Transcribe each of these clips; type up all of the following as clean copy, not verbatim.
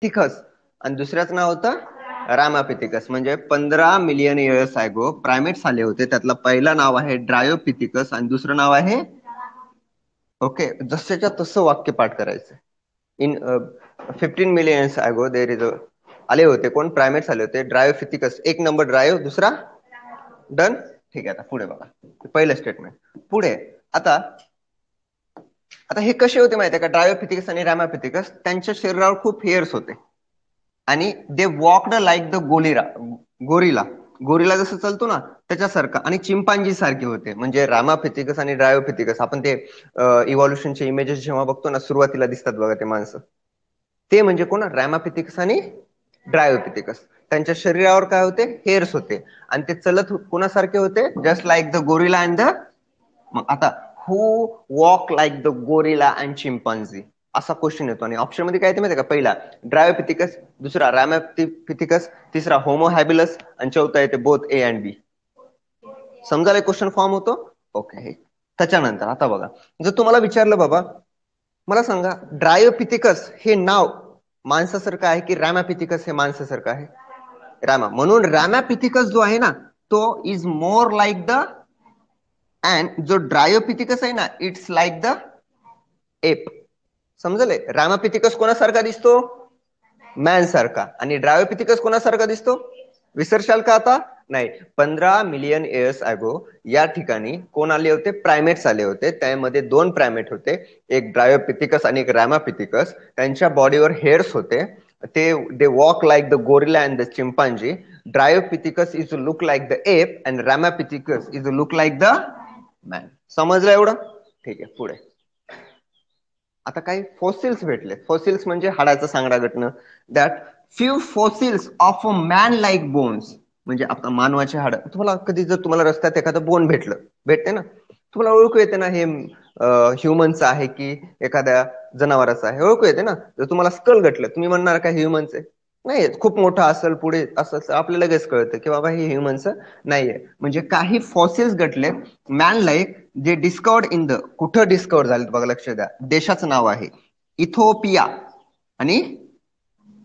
Ramapithecus आणि दुसऱ्याचं नाव होतं रामापिथिकस. म्हणजे 15 मिलियन इयर्स अगो प्रायमेट्स आले होते. त्यातलं पहिलं नाव आहे ड्रायोपिथिकस आणि दुसरं नाव आहे ओके. जसंच्या तसं वाक्य पाठ करायचं. इन 15 मिलियन अगो देर इज आले होते कोण प्रायमेट्स आले होते ड्रायोपिथिकस. एक नंबर ड्रायो, दुसरा डन. ठीक आहे. आता पुढे बघा पहिलं स्टेटमेंट. पुढे आता आता हे कसे होते माहिती आहे का ड्रायोपिथिकस आणि रॅमापिथिकस. त्यांच्या शरीरावर खूप हेअर्स होते आणि they walked like the gorilla. Gorilla जसं चालतो ना त्याच्यासारखं आणि चिंपांजी सारखे होते. म्हणजे रॅमापिथिकस आणि ड्रायोपिथिकस आपण ते इव्हॉल्युशनचे इमेजेस जेव्हा बघतो ना सुरुवातीला दिसतात बघा ते माणसं, ते म्हणजे कोण रॅमापिथिकस आणि ड्रायोपिथिकस. त्यांच्या शरीरावर काय होते हेअर्स होते आणि ते चलत कोणासारखे होते just like the gorilla and the. मग आता who walk like the gorilla and chimpanzee असा क्वेश्चन येतो आणि ऑप्शन मध्ये काय येते माहिती का पहिला ड्रायोपिथिकस, दुसरा रॅमापिथिकस, तिसरा होमो हॅबिलस आणि चौथा येते बोथ ए अँड बी. समजायला क्वेश्चन फॉर्म होतो. ओके. त्याच्यानंतर आता बघा जर तुम्हाला विचारलं बाबा मला सांगा ड्रायोपिथिकस हे नाव माणसासारखं आहे की रॅमापिथिकस हे माणसासारखं आहे. रॅमा म्हणून रॅमापिथिकस जो आहे ना तो is more like the and जो ड्रायोपिथिकस आहे ना इट्स लाईक द एप. समजले. रॅमापिथिकस कोणासारखा दिसतो मॅन सारखा आणि ड्रायोपिथिकस कोणासारखा दिसतो. विसरशाल का आता नाही. 15 मिलियन इयर्स अगो या ठिकाणी कोण आले होते प्रायमेट्स आले होते. त्यामध्ये 2 प्रायमेट होते एक ड्रायोपिथिकस आणि एक रॅमापिथिकस. त्यांच्या बॉडीवर हेअर्स होते. ते they walk like the gorilla and the chimpanzee. Dryopithecus is look like the ape and ramapithecus is look like the man. समजलं एवढं. ठीक आहे. पुढे आता काही फॉसिल्स भेटले. फॉसिल्स म्हणजे हाडाचा सांगडा गटणं. That few fossils of a man like bones. म्हणजे आता मानवाचे हाड तुम्हाला कधी जर तुम्हाला रस्त्यात एखादं बोन भेटते ना तुम्हाला ओळखू येते ना हे ह्युमनचं आहे की एखाद्या जनावराचं आहे. ओळखू येते ना. जर तुम्हाला स्कल गटलं तुम्ही म्हणणार का ह्युमनचं आहे नाही. खूप मोठं असेल पुढे असं आपल्याला लगेच कळतं की बाबा हे ह्युमनचं नाहीये. म्हणजे काही फॉसिल्स गटले मॅन लाईक जे डिस्कवर्ड इन द. कुठं डिस्कवर झाले बघा लक्ष द्या. देशाचं नाव आहे इथिओपिया आणि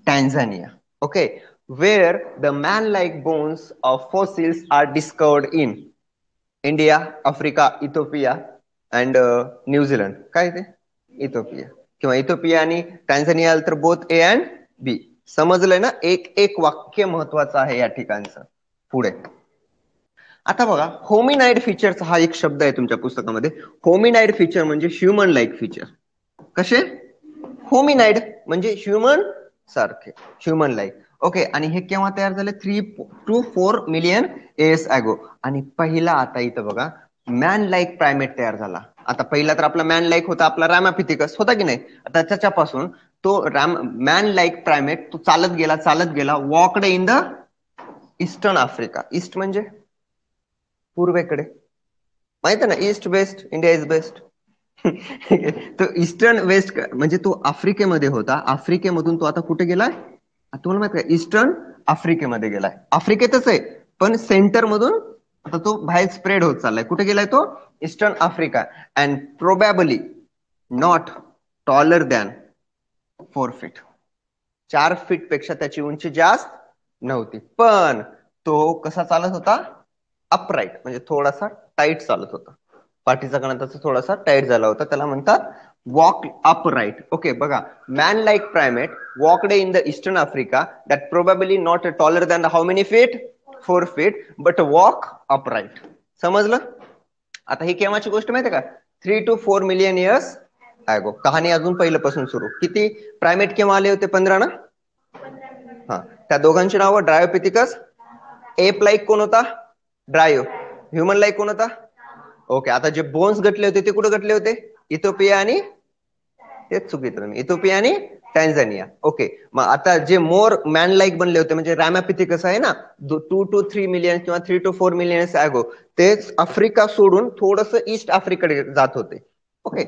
Tanzania. Okay. Where the man like bones of fossils are discovered in India, Africa, Ethiopia and New Zealand. काय ते इथिओपिया किंवा इथिओपिया आणि टॅन्झानिया तर बोथ ए अँड बी. समजलंय ना. एक एक वाक्य महत्वाचं आहे या ठिकाणचं. पुढे आता बघा होमिनाइड फीचरचा हा एक शब्द आहे तुमच्या पुस्तकामध्ये. होमिनाइड फीचर म्हणजे ह्युमन लाईक फीचर. कसे होमिनाइड म्हणजे ह्युमन सारखे ह्युमन लाईक. ओके. आणि हे केव्हा तयार झाले 3 to 4 मिलियन इयर्स अगो. आणि पहिला आता इथं बघा मॅन लाईक प्रायमेट तयार झाला. आता पहिला तर आपला मॅन लाईक होता आपला रॅमापिथिकस होता की नाही. आता त्याच्यापासून तो मॅन लाईक प्रायमेट तो चालत गेला walked in the eastern Africa. East म्हणजे पूर्वेकडे. माहिती आहे ना east west India is best. तो ईस्टर्न वेस्ट म्हणजे तो आफ्रिकेमध्ये होता. आफ्रिकेमधून तो आता कुठे गेलाय तुम्हाला माहित आहे ईस्टर्न आफ्रिकेमध्ये गेलाय. आफ्रिकेतच आहे पण सेंटर मधून आता तो बाहेर स्प्रेड होत चाललाय. कुठे गेलाय तो eastern Africa. And probably not taller than 4 feet. 4 feet पेक्षा त्याची उंची जास्त नव्हती. पण तो कसा चालत होता अपराईट म्हणजे थोडासा टाईट चालत होता. पाठीचा कणा त्याचा थोडासा टाईट झाला होता. त्याला म्हणतात वॉक अपराईट. ओके. बघा man like primate walked in the eastern Africa that probably not taller than how many feet 4 feet but walk upright. समजलं. आता ही केव्हाची गोष्ट माहिती का 3 to 4 मिलियन इयर्स अगो. कहाणी अजून पहिल्यापासून सुरू. किती प्रायमेट केव्हा आले होते 15 ना. हा. त्या दोघांची नावं ड्रायोपिथिकस. एप लाईक कोण होता ड्रायो. ह्युमन लाईक कोण होता. ओके. आता जे बोन्स गटले होते ते कुठे गटले होते इथिओपिया आणि तेच चुकीचं तुम्ही इथिओपिया आणि टॅन्झानिया. ओके. मग आता जे मोर मॅन लाईक बनले होते म्हणजे रॅमापिथिकस आहे ना 2 to 3 मिलियन किंवा 3 to 4 मिलियन अगो तेच आफ्रिका सोडून थोडस ईस्ट आफ्रिकेकडे जात होते. ओके.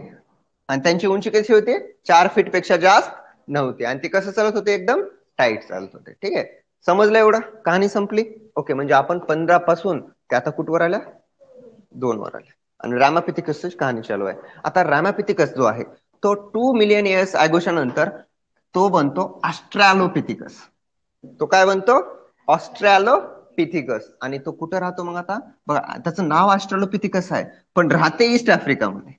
आणि त्यांची उंची कशी होती 4 फीट पेक्षा जास्त नव्हती आणि ते कसं चालत होते एकदम टाईट चालत होते. ठीक आहे. समजलं एवढं. कहाणी संपली. ओके. म्हणजे आपण 15 पासून ते आता कुठवर आल्या 2 वर आल्या आणि रॅमापिथिकसची कहाणी चालू आहे. आता रॅमापिथिकस जो आहे तो 2 मिलियन इयर्स अगोच्या नंतर तो बनतो ऑस्ट्रॅलोपिथिकस. तो काय बनतो? ऑस्ट्रॅलोपिथिकस. आणि तो कुठे राहतो मग? आता बघा, त्याचं नाव ऑस्ट्रॅलोपिथिकस आहे, पण राहते ईस्ट आफ्रिकामध्ये.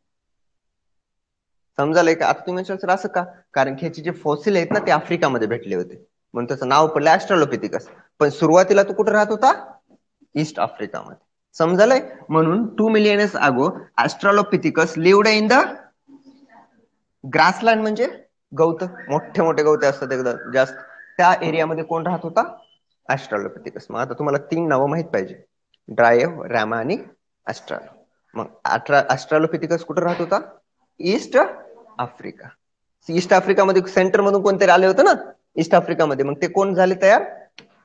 समजायला का? आता तुम्ही म्हणशाल सर असं का? कारण की ह्याचे जे फॉसिल आहेत ना ते आफ्रिकामध्ये भेटले होते, म्हणून त्याचं नाव पडलं ऑस्ट्रॅलोपिथिकस. पण सुरुवातीला तो कुठे राहत होता? ईस्ट आफ्रिकामध्ये. समजायलंय? म्हणून 2 million years ago australopithecus lived in the grassland, म्हणजे गवत, मोठे मोठे गवते असतात एकदम जास्त, त्या एरियामध्ये कोण राहत होता? ऑस्ट्रॅलोपिथिकस. मग आता तुम्हाला 3 नावं माहित पाहिजे: ड्रायव, रामा आणि ऑस्ट्रॅलो. मग ऑस्ट्रॅलोपिथिकस कुठे राहत होता? East Africa. ईस्ट आफ्रिकामध्ये सेंटर मधून कोणतरी आले होते ना ईस्ट आफ्रिकामध्ये, मग ते कोण झाले तयार?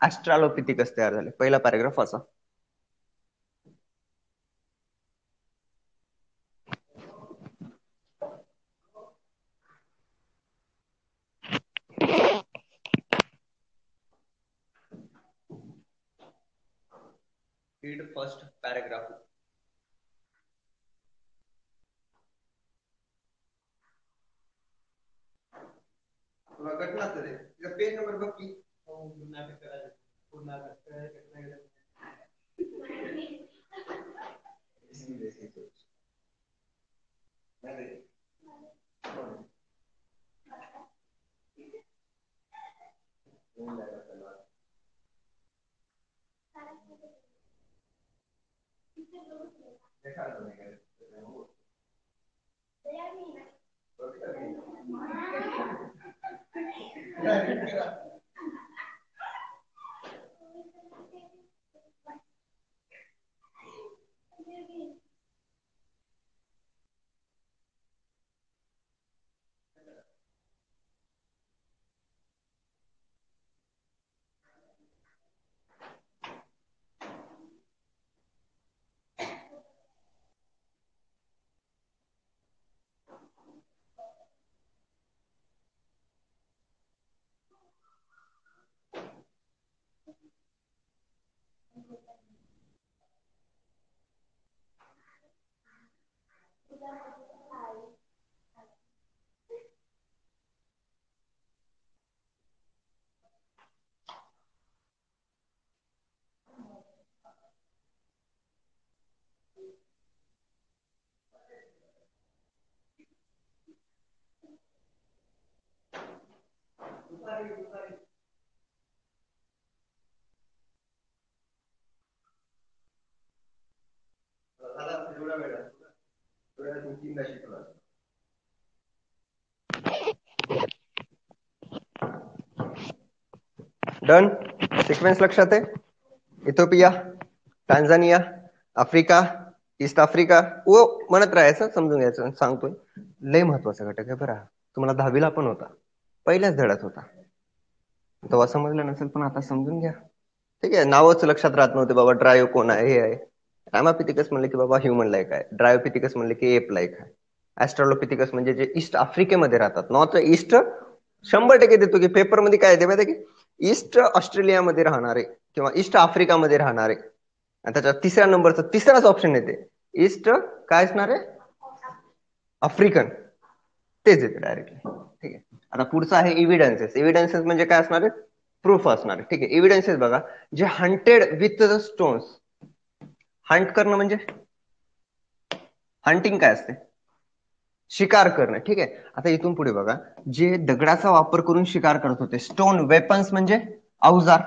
ऑस्ट्रॅलोपिथिकस तयार झाले. पहिला पॅराग्राफ असा. Read first paragraph. तुला घटना तरी पेज नंबर बघ की. डन. सिक्वेन्स लक्षात आहे? Ethiopia, Tanzania, Africa, east Africa. ओ म्हणत राहायचं, समजून घ्यायचं. सांगतोय लय महत्वाचा घटक आहे बरं. तुम्हाला 10वीला पण होता, पहिल्याच धड्यात होता. तेव्हा समजलं नसेल, पण आता समजून घ्या. ठीक आहे. नावच लक्षात राहत नव्हते बाबा. ड्रायो कोण आहे, हे आहे. रामापिथिकस म्हणले की बाबा ह्युमन लाईक आहे. ड्रायोपिथिकस म्हणले की एप लाईक आहे. ऍस्ट्रॉलोपिथिकस म्हणजे जे ईस्ट आफ्रिकेमध्ये राहतात, नॉर्थ ईस्ट. 100% देतो की पेपरमध्ये काय येते माहिती की ईस्ट ऑस्ट्रेलियामध्ये राहणारे किंवा ईस्ट आफ्रिकामध्ये राहणारे. आणि त्याच्या तिसऱ्या नंबरचा तिसराच ऑप्शन येते ईस्ट काय असणार आहे? आफ्रिकन. तेच येते डायरेक्टली. ठीक आहे. आता पुढचं आहे इव्हिडन्सेस. इव्हिडन्सेस म्हणजे काय असणार आहे? प्रूफ असणार आहे. ठीक आहे. इव्हिडन्सेस बघा, जे hunted with the stones. Hunt करणं म्हणजे हंटिंग काय असते? शिकार करणं. ठीक आहे. आता इथून पुढे बघा, जे दगडाचा वापर करून शिकार करत होते, स्टोन वेपन्स म्हणजे अवजार,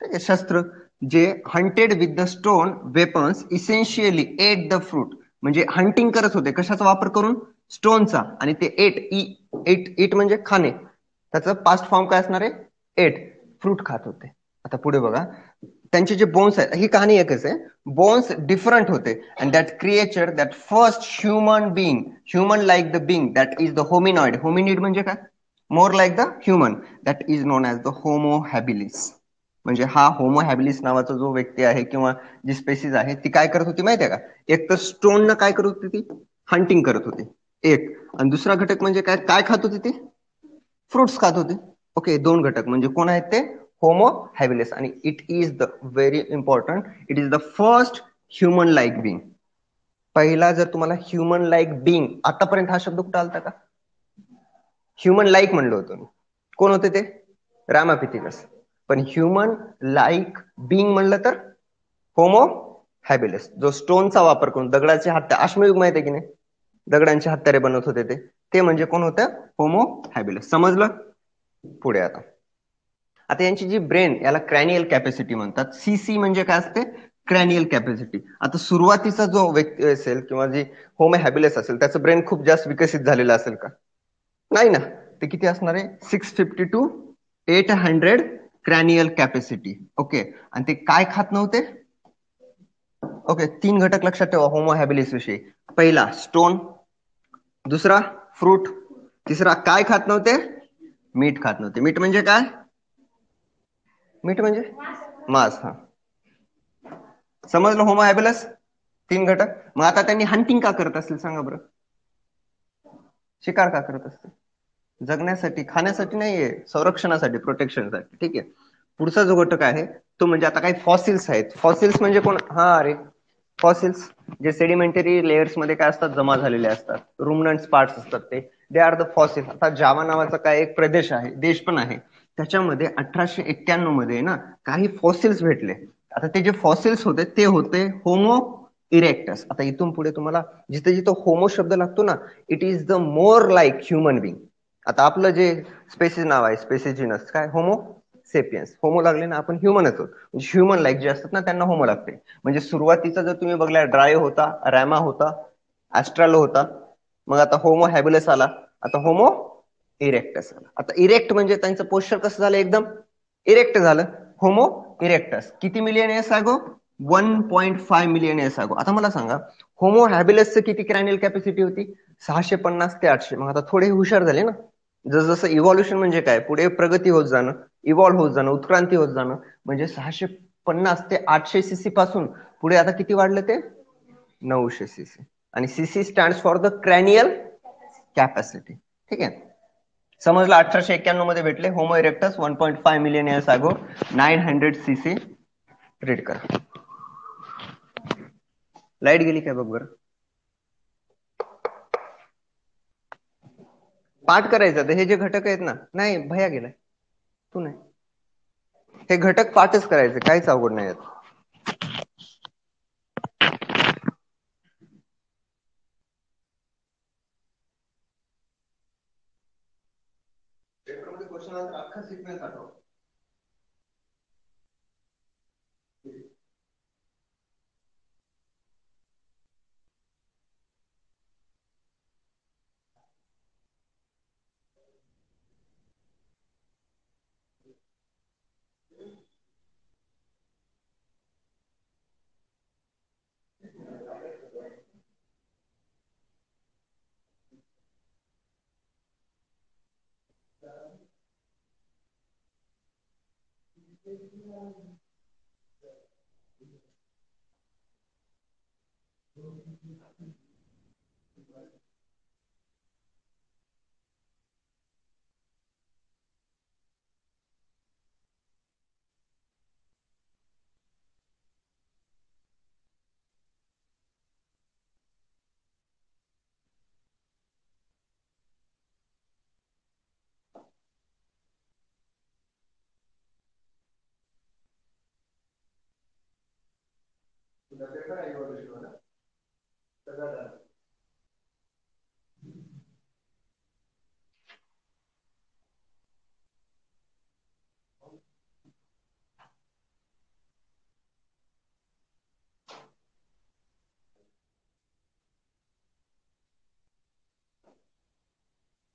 ठीक आहे, शस्त्र. जे hunted with the stone weapons essentially ate the fruit, म्हणजे हंटिंग करत होते कशाचा वापर करून? स्टोनचा. आणि ते एट म्हणजे खाणे. त्याचं पास्ट फॉर्म काय असणार आहे? एट. फ्रूट खात होते. आता पुढे बघा, त्यांचे जे बोन्स आहेत, ही कहाणी एकच आहे. बोन्स डिफरंट होते. And that creature, that first human being, human like the being, that is the होमिनॉइड. Hominid म्हणजे काय? मोर like the human. That is non as the homo हॅबिलिस. म्हणजे हा होमो हॅबिलिस नावाचा जो व्यक्ती आहे किंवा जी स्पेसिस आहे, ती काय करत होती माहितीये का? एक तर स्टोन न काय करत होती? ती हंटिंग करत होती, एक. आणि दुसरा घटक म्हणजे काय? काय खात होती ती? फ्रुट्स खात होती. ओके, 2 घटक म्हणजे कोण आहेत ते? Homo habilis. आणि it is the very important, it is the first human like being. पहिला जर तुम्हाला ह्युमन लाईक बिंग, आतापर्यंत हा शब्द कुठं आलता का? ह्युमन लाईक म्हणलं होतं मी. कोण होते ते? रामापिथिकस. पण ह्युमन लाईक बिंग म्हणलं तर होमो हॅबिलस, जो स्टोनचा वापर करून दगडाचे हत्यारे, अश्मयुग माहिती आहे की नाही, दगडांचे हत्यारे बनवत होते ते म्हणजे कोण होतं? होमो हॅबिलस. समजलं? पुढे आता यांची जी ब्रेन, याला क्रॅनियल कॅपॅसिटी म्हणतात. सीसी म्हणजे काय असते? Cranial capacity. आता सुरुवातीचा जो व्यक्ती असेल किंवा जी होमो हॅबिलस असेल त्याचं ब्रेन खूप जास्त विकसित झालेलं असेल का? नाही ना. ते किती असणार आहे? 650 to 800 क्रॅनियल कॅपॅसिटी. ओके. आणि ते काय खात नव्हते? ओके, 3 घटक लक्षात ठेवा होमो हॅबिलिस विषयी. पहिला स्टोन, दुसरा फ्रूट, तिसरा काय खात नव्हते? मीठ खात नव्हते. मीठ म्हणजे काय? मीठ म्हणजे मांस. हा, समजलं. होमो हॅबिलस 3 घटक. मग आता त्यांनी हंटिंग का करत असतील सांगा बरं? शिकार का करत असतील? जगण्यासाठी, खाण्यासाठी नाहीये, संरक्षणासाठी, प्रोटेक्शनसाठी. ठीक आहे. पुढचा जो घटक आहे तो म्हणजे आता काही फॉसिल्स आहेत. फॉसिल्स म्हणजे कोण? हा, अरे फॉसिल्स जे सेडिमेंटरी लेयर्स मध्ये काय असतात? जमा झालेले असतात. रुमनंट्स पार्ट्स असतात ते. They are the fossil. आता जावा नावाचा काय एक प्रदेश आहे, देश पण आहे, त्याच्यामध्ये 1891 मध्ये ना काही फॉसिल्स भेटले. आता ते जे फॉसिल्स होते ते होते होमो इरेक्टस. आता इथून पुढे तुम्हाला जिथे जिथे होमो शब्द लागतो ना, it is the more like human being. आता आपलं जे स्पेसिस नाव आहे, स्पेसिस जिनस काय? Homo Sapiens. होमो लागले ना, आपण ह्युमनच होतो. ह्युमन लाईक जे असतात ना त्यांना होमो लागते. म्हणजे सुरुवातीचा जर तुम्ही बघला, ड्रायो होता, रॅमा होता, ॲस्ट्रालो होता, मग आता होमो हॅबिलस आला, आता होमो इरेक्टस आला. आता इरेक्ट म्हणजे त्यांचं पोस्चर कसं झालं? एकदम इरेक्ट झालं. Homo erectus. किती मिलियन इयर्स अगो? 1.5 मिलियन इयर्स अगो. आता मला सांगा, होमो हॅबिलसचं किती क्रॅनियल कॅपॅसिटी होती? 650 ते 800. मग आता थोडे हुशार झाले ना. जसं इव्हॉल्युशन म्हणजे काय? पुढे प्रगती होत जाणं, इव्हॉल्व्ह होत जाणं, उत्क्रांती होत जाणं. म्हणजे 650 ते 800 सीसी पासून पुढे आता किती वाढलं ते? 900 सीसी. आणि CC stand for the cranial capacity. ठीक आहे, समजलं. 1891 मध्ये भेटले होमो इरेक्टस, 1.5 मिलियन इयर्स अगो, 900 सीसी. रीड करा. लाईट गेली काय बघ बरं. पाठ करायचं तर हे जे घटक आहेत ना, नाही भया गेलाय, तू नाही, हे घटक पाठच करायचे, काहीच अवघड नाही आहेत. पेपरमध्ये क्वेश्चन आन्सर अख्खा सिक्वेन्स आठव.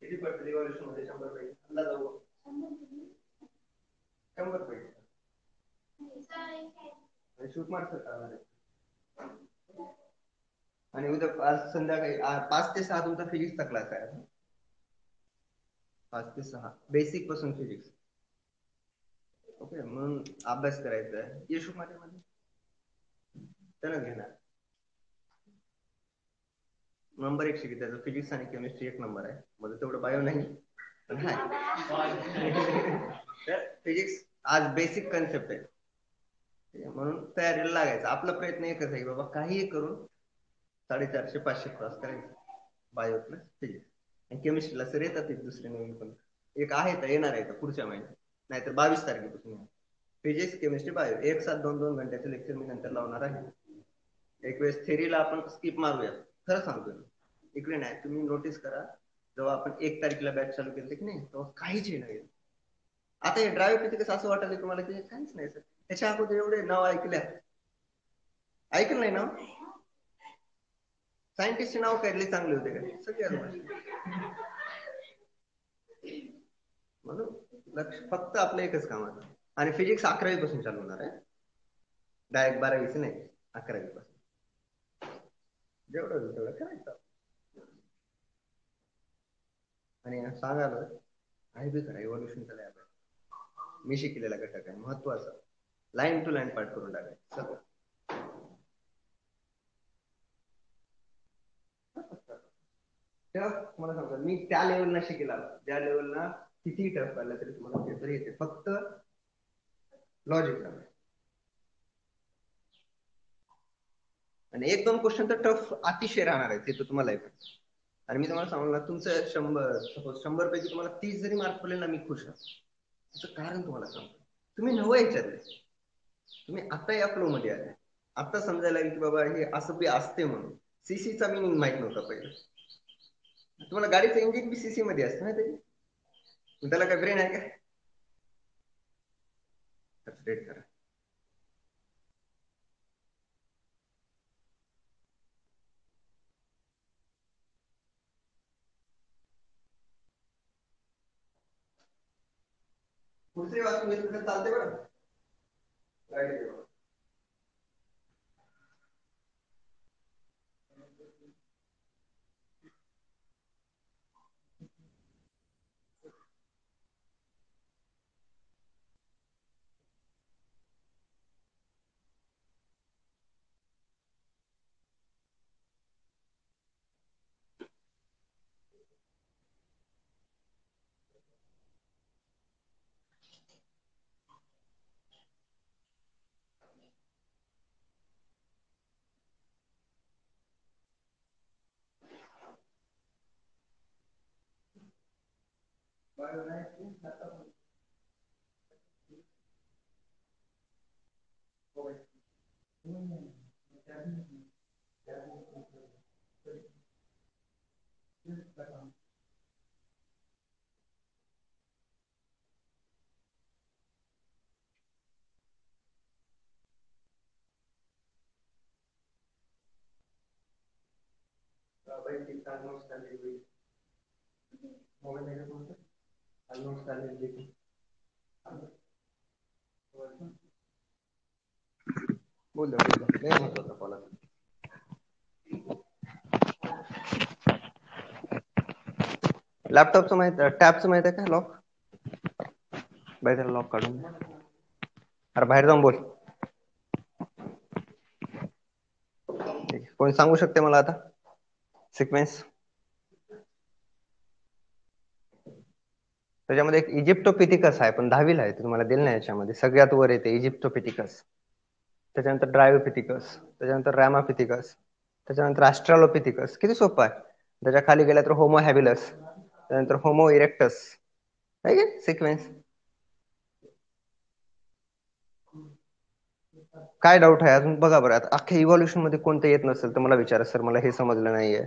किती पडते रिव्हॉल्युशन मध्ये? 100 पैकी. अंदाज जाऊ 100 पैकी. शूट मारतात. आणि उद्या आज संध्याकाळी 5 ते 6 तुमचा फिजिक्सचा क्लास आहे. 5 ते 6 बेसिक पासून फिजिक्स. ओके, म्हणून अभ्यास करायचा आहे. येशू मध्ये त्याला घेणार नंबर 1 शिकत त्याचा फिजिक्स आणि केमिस्ट्री 1 नंबर आहे. माझं तेवढं बायो नाही पण तर फिजिक्स आज बेसिक कन्सेप्ट आहे, म्हणून तयारीला लागायचं. आपला प्रयत्न एकच आहे बाबा, काहीही करून 450-500 क्रॉस करायचं. बायो प्लस फिजिक्स आणि केमिस्ट्रीला सर येतात एक दुसरे नवीन पण. एक आहे तर येणार आहे पुढच्या महिन्यात, नाहीतर 22 तारखेपासून. फिजिक्स केमिस्ट्री बायो एक साथ 2-2 घंट्याचे लेक्चर मी नंतर लावणार आहे. एक वेळेस थेरीला आपण स्किप मारूया, खरं सांगतो. इकडे नाही, तुम्ही नोटीस करा, जेव्हा आपण 1 तारखेला बॅच चालू केली की नाही तेव्हा काहीच नाही. आता हे ड्रायोपिथिकस असं वाटलं तुम्हाला की काहीच नाही सर, त्याच्या अगोदर एवढे नाव ऐकल्या, ऐकलं नाही ना? सायंटिस्टचे नाव काढले चांगले होते का सगळे? म्हणून लक्ष फक्त आपलं एकच काम आहे. आणि फिजिक्स 11वी पासून चालू होणार आहे, डायरेक्ट 12वीच नाही, 11वी पासून. जेवढं होईल तेवढं करायचं. आणि सांगायला आहे बी करा, इव्हॉल्युशनचा लॅब आहे, मी शिकलेला घटक आहे महत्वाचा, लाईन टू लाईन पार्ट करून टाकायचं सगळं. मला सांगा, मी त्या लेवलला शिकेला, ज्या लेवलला किती टफ काढला तरी तुम्हाला पेपर येते, फक्त लॉजिक. आणि 1-2 क्वेश्चन तर टफ अतिशय राहणार आहे, ते तर तुम्हाला येतं. आणि मी तुम्हाला सांगू ना, तुमचं 100 पैकी तुम्हाला 30 जरी मार्क पडले ना, मी खुश आहे. त्याचं कारण तुम्हाला सांगतो, तुम्ही नवं विचारले, तुम्ही आता या फ्लो मध्ये आले, आता समजायला की बाबा हे असं बी असते म्हणून. सीसीचा मिनिंग माहित नव्हता पहिले. तुम्हाला गाडीचं इंजिन बी सीसी मध्ये असतं ना, त्याला काय ब्रेन आहे का? करा. पुढचे वाचून घेतलं तर चालते बरं. बोल लॅपटॉपचं माहित, टॅबचं माहित आहे का लॉक? बाहेर लॉक काढून, अरे बाहेर जाऊन बोल. कोणी सांगू शकते मला आता सिक्वेन्स? त्याच्यामध्ये एक इजिप्टोपिथिकस आहे, पण 10वीला आहे, तुम्हाला दिलं नाही. याच्यामध्ये सगळ्यात वर येते इजिप्टोपिथिकस, त्याच्यानंतर ड्रायोपिथिकस, त्याच्यानंतर रॅमापिथिकस, त्याच्यानंतर ॲस्ट्रालोपिथिकस. किती सोपं आहे. त्याच्या खाली गेला तर होमो हॅबिलस, त्यानंतर होमो इरेक्टस आहे की सिक्वेन्स. काय डाऊट आहे अजून? बघा बरं, आता अख्ख्या इव्हॉल्युशन मध्ये कोणतं येत नसेल तर मला विचारा, सर मला हे समजलं नाहीये.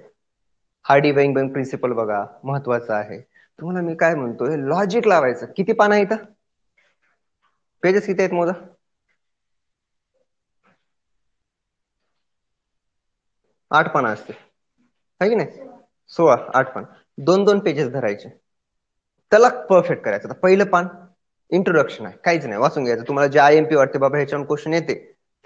हार्डी वेंगबर्ग प्रिन्सिपल बघा, महत्वाचं आहे. तुम्हाला मी काय म्हणतोय, लॉजिक लावायचं. किती पानं आहे इथं? पेजेस किती आहेत मोजा? 8 पानं असते, है की नाही? 16, 8 पान, 2-2 पेजेस धरायचे, त्याला परफेक्ट करायचं. आता पहिलं पान इंट्रोडक्शन आहे, काहीच नाही, वाचून घ्यायचं. तुम्हाला जे IMP वाटते बाबा ह्याच्यावर क्वेश्चन येते,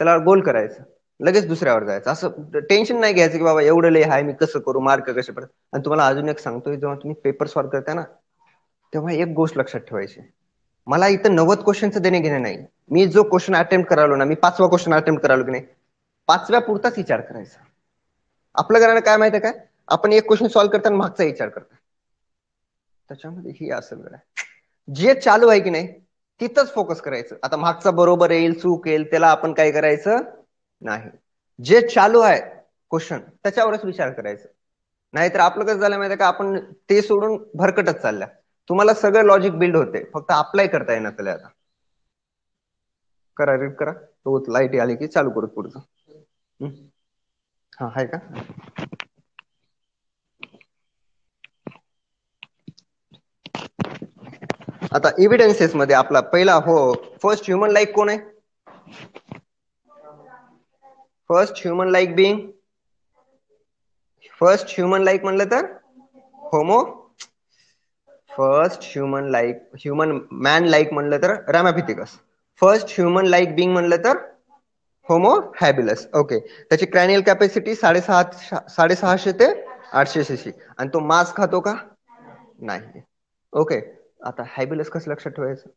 त्याला गोल करायचं, लगेच दुसऱ्यावर जायचं. असं टेन्शन नाही घ्यायचं की बाबा एवढं लय आहे, मी कसं करू, मार्क कसे पडतात. आणि तुम्हाला अजून एक सांगतोय, जेव्हा तुम्ही पेपर सॉल्व्ह करता ना, तेव्हा एक गोष्ट लक्षात ठेवायची, मला इथं 90 क्वेश्चनचं देणे घेणे नाही. मी जो क्वेश्चन अटेम्प्ट करालो ना, मी 5वा क्वेश्चन अटेम्प्ट करालो की नाही, 5व्या पुरताच विचार करायचा. आपल्या घराला काय माहिती आहे काय, आपण एक क्वेश्चन सॉल्व्ह करताना मागचा विचार करतो, त्याच्यामध्ये ही असं वेळ आहे. जे चालू आहे की नाही तिथंच फोकस करायचं. आता मागचा बरोबर येईल चूक येईल त्याला आपण काय करायचं नाही, जे चालू आहे क्वेश्चन त्याच्यावरच विचार करायचं. नाहीतर आपलं कसं झालं माहिती आहे का, आपण ते सोडून भरकटच चालल्या. तुम्हाला सगळं लॉजिक बिल्ड होते, फक्त अप्लाय करता येणार त्याला. आता करा, रीड करा. तो लाईट आली की चालू करू पुढचं. हा आहे का? आता एव्हिडन्सेस मध्ये आपला पहिला फर्स्ट ह्युमन लाईक कोण आहे? First human like being, first human like म्हणलं तर Homo, first human man like म्हणलं तर Ramapithecus, first human like being म्हणलं तर होमो हॅबिलस. ओके, त्याची क्रॅनियल कॅपॅसिटी 650 ते 800 सीसी, आणि तो मांस खातो का? नाही. ओके, आता हॅबिलस कसं लक्षात ठेवायचं?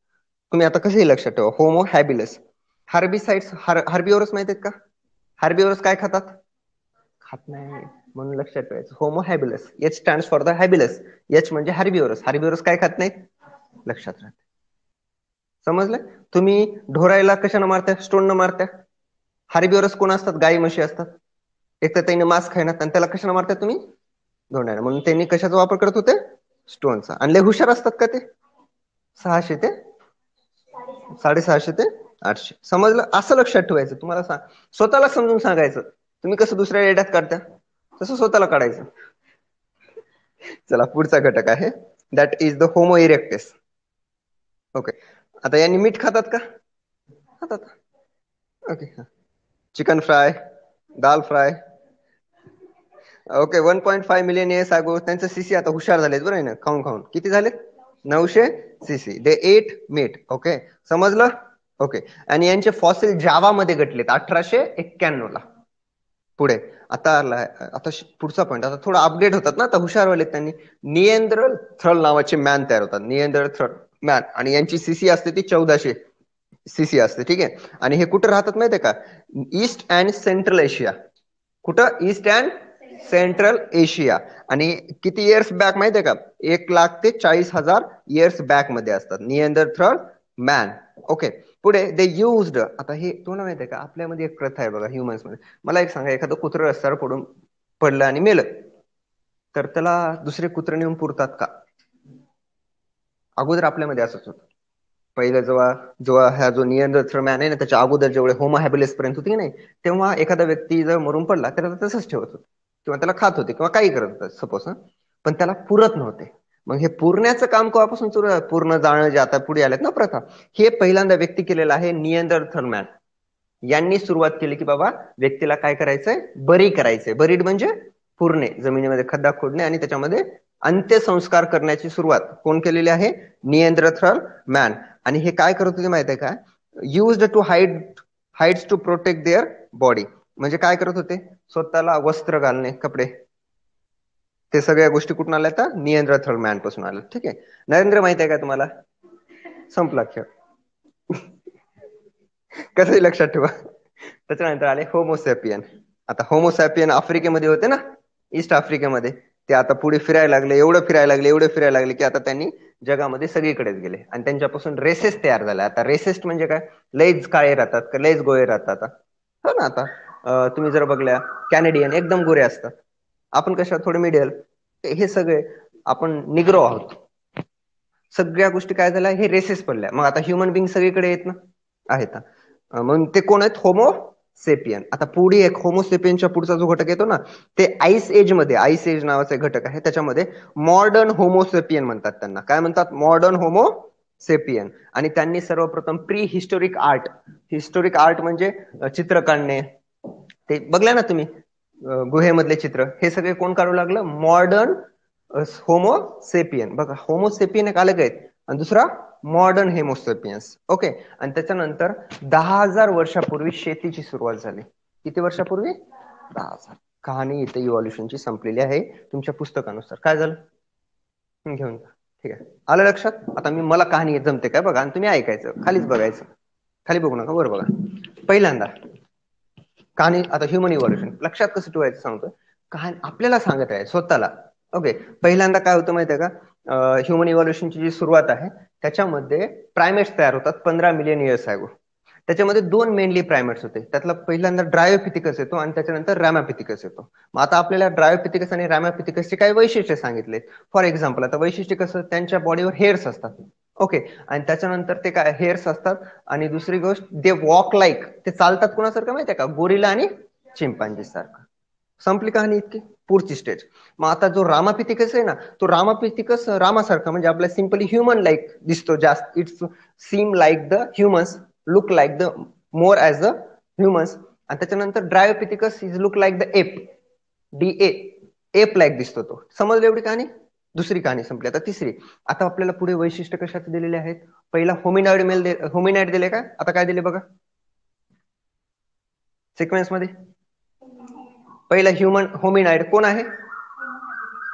तुम्ही आता कसंही लक्षात ठेवा, होमो हॅबिलस. हार्बिसाइड्स, हार्बिओरस माहित आहेत का? हार्बिओरस काय खातात? खात नाही, म्हणून लक्षात ठेवायचं Homo habilis. H stands for the habilis. H म्हणजे हार्बिओरस. हार्बिओरस काय खात नाहीत? लक्षात राहते. समजलं? तुम्ही ढोरायला कशानं मारत्या? स्टोन न मारत्या. हार्बिओरस कोण असतात? गाई म्हशी असतात. एक तर त्यांनी मांस खायनात, आणि त्याला कशानं मारता तुम्ही? धोंड्यानं. म्हणून त्यांनी कशाचा वापर करत होते? स्टोनचा. आणि लय हुशार असतात का ते? 600 ते 650 ते 800. समजलं? असं लक्षात ठेवायचं. तुम्हाला स्वतःला समजून सांगायचं. तुम्ही कसं दुसऱ्या येड्यात काढता, तसं स्वतःला काढायचं. चला, पुढचा घटक आहे, that is the Homo erectus. Okay, आता यांनी मीठ खातात का? खातात. Okay, chicken fry, dal fry. Okay, 1.5 million years ago त्यांचं सीसी आता हुशार झालेत बरं ना, खाऊन खाऊन. किती झालेत? 900 सीसी. दे एट मीट. ओके, समजलं? ओके, आणि यांचे फॉसिल जावा मध्ये घटलेत 1891 ला. पुढे आता पुढचा पॉईंट, आता थोडा अपडेट होतात ना, आता हुशार व्हायलेत त्यांनी. निएंडरथल नावाचे मॅन तयार होतात, निएंडरथल मॅन, आणि यांची सीसी असते ती 1400 सीसी असते. ठीक आहे, आणि हे कुठे राहतात माहितीये का? East and central Asia. कुठं? East and central Asia. आणि किती इयर्स बॅक माहितीये का? 1,40,000 इयर्स बॅक मध्ये असतात निएंडरथल मॅन. ओके, पुढे दे युज्ड. आता हे तुम्हाला माहिती आहे का, आपल्यामध्ये एक प्रथा आहे बघा ह्युमन्स मध्ये. मला एक सांगा, एखादं कुत्रं रस्त्यावर पडलं आणि मेलं, तर त्याला दुसरे कुत्रे नेऊन पुरतात का? अगोदर आपल्यामध्ये असंच होतं. पहिलं जेव्हा हा जो निएंडरथल मॅन आहे ना, त्याच्या अगोदर जेवढे होमो हॅबिलिस पर्यंत होती नाही, तेव्हा एखादा व्यक्ती जर मरून पडला त्याला तसंच ठेवत होते, किंवा त्याला खात होते, किंवा काही करत होते सपोज. पण त्याला पुरत नव्हते. मग हे पुरण्याचं काम केव्हापासून सुरू आहे? पूर्ण जाणं जे आता पुढे आलेत ना प्रथा, हे पहिल्यांदा व्यक्ती केलेलं आहे निएंडरथल मॅन. यांनी सुरुवात केली की बाबा व्यक्तीला काय करायचंय? बरी करायचंय. बरीड म्हणजे पुरणे, जमिनीमध्ये खड्डा खोदणे आणि त्याच्यामध्ये अंत्यसंस्कार करण्याची सुरुवात कोण केलेली आहे? Neanderthal man. आणि हे काय करत होते माहिती आहे का? Used to hides to protect their body. म्हणजे काय करत होते? स्वतःला वस्त्र घालणे, कपडे, ते सगळ्या गोष्टी कुठून आल्या? तर निएंडरथल मॅन पासून आल्या. ठीक आहे, नरेंद्र माहिती आहे का तुम्हाला? संपला खेळ. कसंही लक्षात ठेवा. त्याच्यानंतर आले होमोसॅपियन. आता होमोसॅपियन आफ्रिकेमध्ये होते ना, ईस्ट आफ्रिकेमध्ये. ते आता पुढे फिरायला लागले, एवढं फिरायला लागले की आता त्यांनी जगामध्ये सगळीकडेच गेले, आणि त्यांच्यापासून रेसेस तयार झाल्या. आता रेसेस म्हणजे काय? लयच काळे राहतात का लयच गोळे राहतात? हो ना. आता तुम्ही जर बघल्या, कॅनेडियन एकदम गोरे असतात, आपण कशा थोडे मिडियल, हे सगळे आपण निग्रो आहोत. सगळ्या गोष्टी काय झाल्या? हे रेसेस पडल्या. मग आता ह्युमन बिंग सगळीकडे येत ना, आहेत. मग ते कोण आहेत? Homo sapien. आता पुढे एक होमोसेपियनच्या पुढचा जो घटक येतो ना, ते आईस एज मध्ये, आईस एज नावाचा घटक आहे, त्याच्यामध्ये मॉडर्न होमोसेपियन म्हणतात त्यांना. काय म्हणतात? Modern Homo sapien. आणि त्यांनी सर्वप्रथम pre historic art, historic art म्हणजे चित्र काढणे, ते बघल्या ना तुम्ही, गुहेमधले चित्र, हे सगळे कोण काढू लागलं? Modern Homo sapien. बघा, होमोसेपियन एक अलग आहेत, आणि दुसरा मॉडर्न होमोसेपियन्स. ओके, आणि त्याच्यानंतर 10,000 वर्षापूर्वी शेतीची सुरुवात झाली. किती वर्षापूर्वी? 10,000. कहाणी इथे इव्हॉल्युशनची संपलेली आहे तुमच्या पुस्तकानुसार. काय झालं? घेऊन जा. ठीक आहे, आलं लक्षात? आता मला कहाणी जमते काय बघा, आणि तुम्ही ऐकायचं, खालीच बघायचं, खाली बघू नका, वर बघा. पहिल्यांदा कहाणी, आता ह्युमन इव्हॉल्युशन लक्षात कसं ठेवायचं सांगतो. कहाणी आपल्याला सांगत आहे स्वतःला. ओके, पहिल्यांदा काय होतं माहितीये का? ह्युमन इव्हॉल्युशनची जी सुरुवात आहे, त्याच्यामध्ये प्रायमेट्स तयार होतात 15 मिलियन इयर्स अगो. त्याच्यामध्ये दोन मेनली प्रायमेट्स होते. त्यातला पहिल्यांदा ड्रायोपिथिकस येतो आणि त्याच्यानंतर रॅमापिथिकस येतो. मग आता आपल्याला ड्रायोपिथिकस आणि रॅमापिथिकसचे काही वैशिष्ट्य सांगितले. फॉर एक्झाम्पल, आता वैशिष्ट्य कसं, त्यांच्या बॉडीवर हेअर्स असतात. ओके, आणि त्याच्यानंतर ते काय हेअर्स असतात. आणि दुसरी गोष्ट, दे वॉक लाईक, ते चालतात कोणासारखं माहितीये का, गोरिला आणि चिंपांजी सारखं. संपली कहाणी इतकी. पुढची स्टेज. मग आता जो रामापिथिकस आहे ना, तो रामापिथिकस रामासारखा म्हणजे आपल्या सिंपली ह्युमन लाईक दिसतो जास्त. It's seem like the humans, look like the more as the humans. आणि त्याच्यानंतर Dryopithecus is look like the ape, DA, ape like दिसतो तो. समजलं एवढी कहाणी. दुसरी कहाणी संपली. आता तिसरी. आता आपल्याला पुढे वैशिष्ट्य कशाचे दिलेले आहेत. पहिला होमिनाइड दिले का, आता काय दिले बघा सिक्वेन्स मध्ये. पहिला ह्युमन होमिनाइड कोण आहे,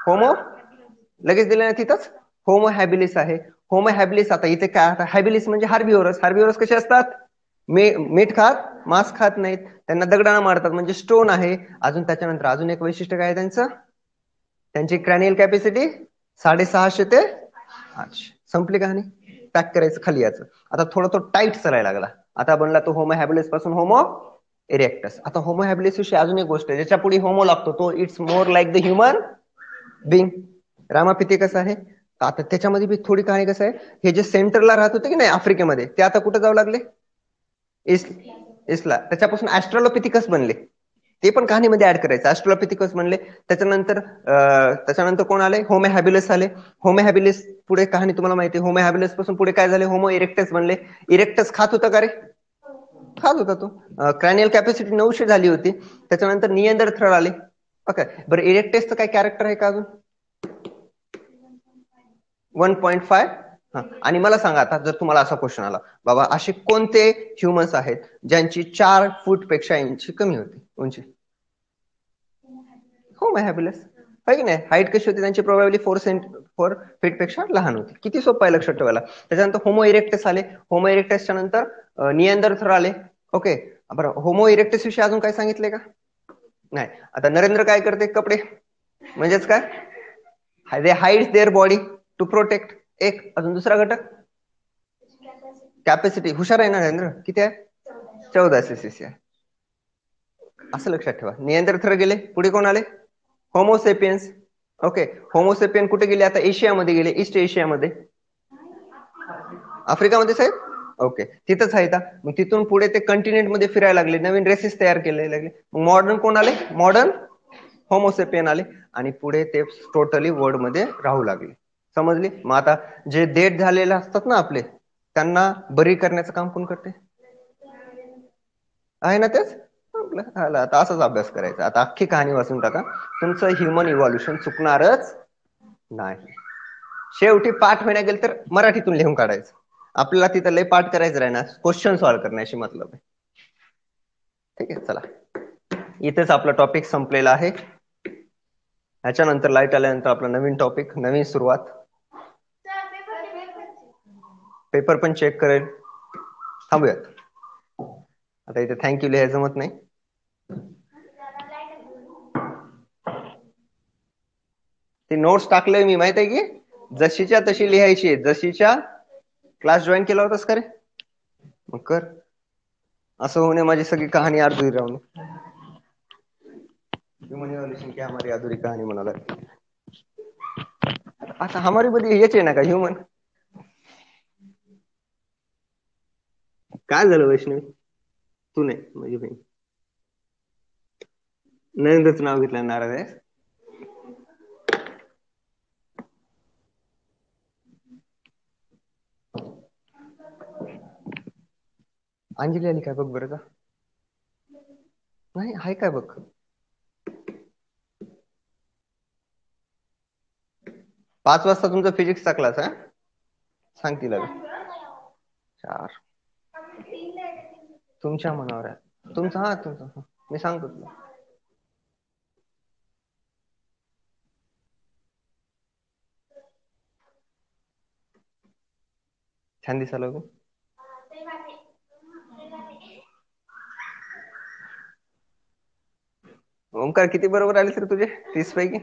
होमो, लगेच दिले ना तिथंच, होमो हॅबिलिस आहे. होमो हॅबिलिस, आता इथे काय, आता हॅबिलिस म्हणजे हार्बिओरस. हार्बिओरस कसे असतात, मीठ खात, मांस खात नाहीत, त्यांना दगडानं मारतात म्हणजे स्टोन आहे. अजून त्याच्यानंतर अजून एक वैशिष्ट्य काय आहे त्यांचं, त्यांची क्रॅनियल कॅपॅसिटी 650 ते 800. संपली कहाणी. पॅक करायचं खाली याचं. आता थोडा तो टाईट चालायला लागला. आता बनला तो होमो हॅबिलिस पासून होमो इरेक्टस. आता होमो हॅबिलिस विषयी अजून एक गोष्ट आहे, ज्याच्या पुढे होमो लागतो तो it's more like the human being. Ramapithecus आहे. आता त्याच्यामध्ये बी थोडी कहाणी कसं आहे, हे जे सेंटरला राहत होते की नाही आफ्रिकेमध्ये, ते आता कुठे जाऊ लागले, इसला. त्याच्यापासून ऍस्ट्रोलोपिथिकस बनले. ते पण कहाणीमध्ये ऍड करायचं. ऍस्ट्रोलोपिथिकस बनले. त्याच्यानंतर कोण आले, होमो हॅबिलिस आले. होमो हॅबिलिस पुढे कहाणी तुम्हाला माहिती आहे. होमो हॅबिलिस पासून पुढे काय झाले, होमो इरेक्टस बनले. इरेक्टस खात होता का रे, खात होता तो. क्रॅनियल कॅपॅसिटी 900 झाली होती. त्याच्यानंतर निएंडरथल आले. ओके, बरं इरेक्टसचं काय कॅरेक्टर आहे का अजून, 1.5. आणि मला सांगा आता, जर तुम्हाला असा क्वेश्चन आला, बाबा असे कोणते ह्युमन्स आहेत ज्यांची 4 फूट पेक्षा इंची कमी होती उंची. होमो हॅबिलिस आहे की नाही. हाईट कशी होती त्यांची, प्रोबॅबली 4 फीट पेक्षा लहान होती. किती सोपं आहे लक्षात ठेवायला. त्याच्यानंतर होमो इरेक्टस आले. होमो इरेक्टसच्या नंतर निएंडरथल आले. ओके, बरं होमो इरेक्टस विषयी अजून काय सांगितलंय का, नाही. आता नरेंद्र काय करते, कपडे म्हणजेच काय, they hides their body to protect. एक अजून दुसरा घटक कॅपॅसिटी. हुशार आहे ना नरेंद्र, किती आहे, 1400 cc आहे. असं लक्षात ठेवा. निएंडरथल गेले, पुढे कोण आले, होमोसेपियन्स. ओके, होमोसेपियन कुठे गेले, आता एशियामध्ये गेले, ईस्ट एशियामध्ये, आफ्रिकामध्ये साहेब. ओके, तिथंच आहे. मग तिथून पुढे ते कंटिनेंट मध्ये फिरायला लागले, नवीन रेसेस तयार केले लागले. मॉडर्न कोण आले, मॉडर्न होमोसेपियन आले. आणि पुढे ते टोटली वर्ल्ड मध्ये राहू लागले. समजली. मग आता जे डेड झालेले असतात ना आपले, त्यांना बरी करण्याचं काम कोण करते, आहे ना तेच. आता असाच अभ्यास करायचा. आता अख्खी कहाणी वाचून टाका, तुमचं ह्युमन इव्हॉल्युशन चुकणारच नाही. शेवटी पाठ होण्या गेलं तर मराठीतून लिहून काढायचं. आपल्याला तिथं लय पाठ करायचं राही ना, क्वेश्चन सॉल्व्ह करण्याशी मतलब आहे. ठीक आहे, चला इथेच आपला टॉपिक संपलेला आहे. ह्याच्यानंतर लाईट आल्यानंतर आपला नवीन टॉपिक, नवीन सुरुवात. पेपर पण चेक करेल. थांबूयात आता. इथे थँक्यू लिहायचं जमत नाही. ती नोट्स टाकले मी, माहित आहे की, जशीच्या तशी लिहायची. जशीच्या क्लास जॉईन केला होतास का रे, मग कर. असं होणे माझी सगळी कहाणी अर्धी राहून. क्या हमारी अधुरी कहाणी म्हणाला. आता हमारी मध्ये हेच आहे ना का ह्युमन. काय झालं वैष्णवी, तू नाही माझी बहीण, नरेंद्रचं नाव घेतलं, नाराज आहे. अंजली आली काय बघ बरं का, नाही हाय काय बघ. 5 वाजता तुमचा फिजिक्सचा क्लास आहे, सांग तिला. 4 तुमच्या मनावर आहे तुमचा. हा तुमचा, मी सांगतो तुला. छान दिसायला गो. ओमकार किती बरोबर आले सर तुझे 30 पैकी.